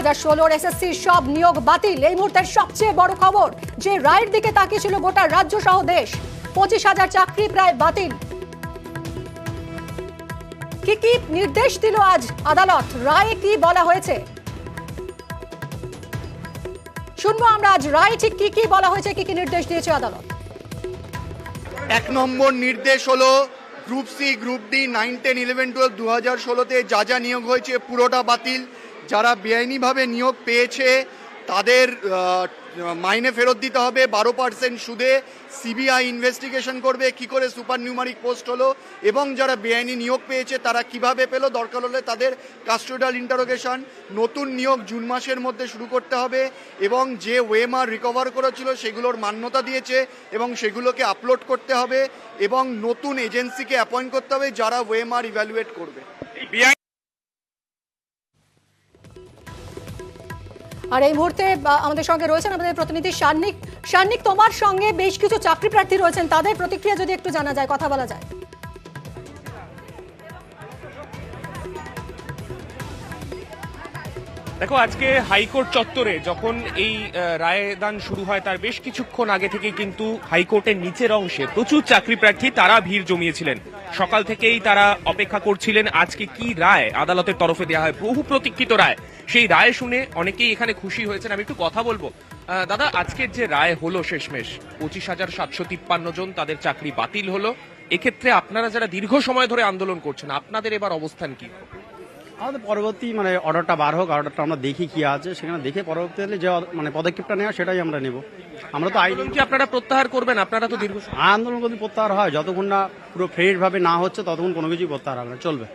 2016 এসএসসির সব নিয়োগ বাতিল। এই মুহূর্তের সবচেয়ে বড় খবর যে রায়ের দিকে তাকিয়েছিল গোটা রাজ্য সহ দেশ। 25,000 চাকরি প্রায় বাতিল। কি কি নির্দেশ দিল আজ আদালত, রায়ে কি বলা হয়েছে শুনবো আমরা। আজ রায় ঠিক কি কি বলা হয়েছে, কি কি নির্দেশ দিয়েছে আদালত। 1 নম্বর নির্দেশ হলো গ্রুপ সি, গ্রুপ ডি, 9, 10, 11, 12 2016-তে যা নিয়োগ হয়েছে পুরোটা বাতিল। যারা বেআইনিভাবে নিয়োগ পেয়েছে তাদের মাইনে ফেরত দিতে হবে 12% সুদে। সিবিআই ইনভেস্টিগেশন করবে কি করে সুপার নিউমারিক পোস্ট হলো এবং যারা বেআইনি নিয়োগ পেয়েছে তারা কিভাবে পেলো, দরকার হলে তাদের কাস্টোডিয়াল ইন্টারোগেশন। নতুন নিয়োগ জুন মাসের মধ্যে শুরু করতে হবে এবং যে ওয়েমার রিকভার করেছিল সেগুলোর মান্যতা দিয়েছে এবং সেগুলোকে আপলোড করতে হবে এবং নতুন এজেন্সিকে অ্যাপয়েন্ট করতে হবে যারা ওয়েমার ইভ্যালুয়েট করবে। আর এই মুহূর্তে আমাদের সঙ্গে রয়েছেন আমাদের প্রতিনিধি শার্নিক। শার্নিক, তোমার সঙ্গে বেশ কিছু চাকরি প্রার্থী রয়েছেন, তাদের প্রতিক্রিয়া যদি একটু জানা যায়, কথা বলা যায়। দেখো, আজকে হাইকোর্ট চত্বরে যখন এই রায়দান শুরু হয় তার বেশ কিছুক্ষণ আগে থেকে কিন্তু হাইকোর্টের নিচের অংশে প্রচুর চাকরি প্রার্থী তারা ভিড় জমিয়েছিলেন। সকাল থেকেই তারা অপেক্ষা করছিলেন আজকে কি রায় আদালতের তরফে দেওয়া হয়, বহু প্রতীক্ষিত রায়। সেই রায় শুনে অনেকেই এখানে খুশি হয়েছেন। আমি একটু কথা বলবো। দাদা, আজকের যে রায় হলো শেষমেশ 25,753 জন তাদের চাকরি বাতিল হলো। এক্ষেত্রে আপনারা যারা দীর্ঘ সময় ধরে আন্দোলন করছেন আপনাদের এবার অবস্থান কি? আমাদের পরবর্তী অর্ডারটা বার হোক, অর্ডারটা আমরা দেখি কি আছে, সেখানে দেখে পরবর্তীতে যে পদক্ষেপটা নেওয়া সেটাই আমরা নেব। আমরা তো আইন কি আপনারা প্রত্যাহার করবেন? আপনারা তো দীর্ঘ আন্দোলন যদি প্রত্যাহার হয়, যতক্ষণ না পুরো ফ্রেশ ভাবে না হচ্ছে ততক্ষণ কোনো কিছুই প্রত্যাহার হবে না, চলবে।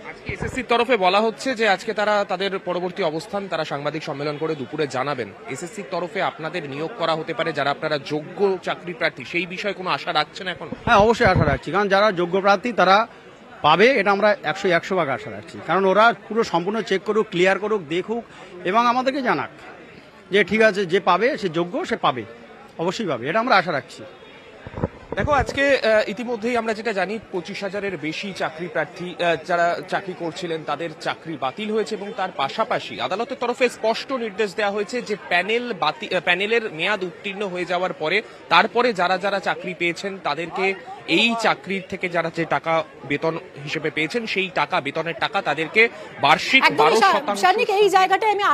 আজকে এসএসসির তরফে বলা হচ্ছে যে আজকে তারা তাদের পরবর্তী অবস্থান তারা সাংবাদিক সম্মেলন করে দুপুরে জানাবেন। এসএসসির তরফে আপনাদের নিয়োগ করা হতে পারে যারা আপনারা যোগ্য চাকরি প্রার্থী, সেই বিষয়ে কোনো আশা রাখছেন এখন? হ্যাঁ, অবশ্যই আশা রাখছি, কারণ যারা যোগ্য প্রার্থী তারা পাবে, এটা আমরা 100 ভাগ আশা রাখছি। কারণ ওরা পুরো সম্পূর্ণ চেক করুক, ক্লিয়ার করুক, দেখুক এবং আমাদেরকে জানাক যে ঠিক আছে, যে পাবে সে যোগ্য, সে পাবে, অবশ্যই পাবে, এটা আমরা আশা রাখছি। দেখো, আজকে ইতিমধ্যেই আমরা যেটা জানি 25,000-এর বেশি চাকরি প্রার্থী যারা চাকরি করছিলেন তাদের চাকরি বাতিল হয়েছে এবং তার পাশাপাশি আদালতের তরফে স্পষ্ট নির্দেশ দেওয়া হয়েছে যে প্যানেলের মেয়াদ উত্তীর্ণ হয়ে যাওয়ার পরে তারপরে যারা যারা চাকরি পেয়েছেন তাদেরকে এই চাকরির থেকে যারা যে টাকা বেতন হিসেবে পেয়েছেন সেই টাকা, বেতনের টাকা তাদেরকে বার্ষিক 12% এই জায়গাটায় আমি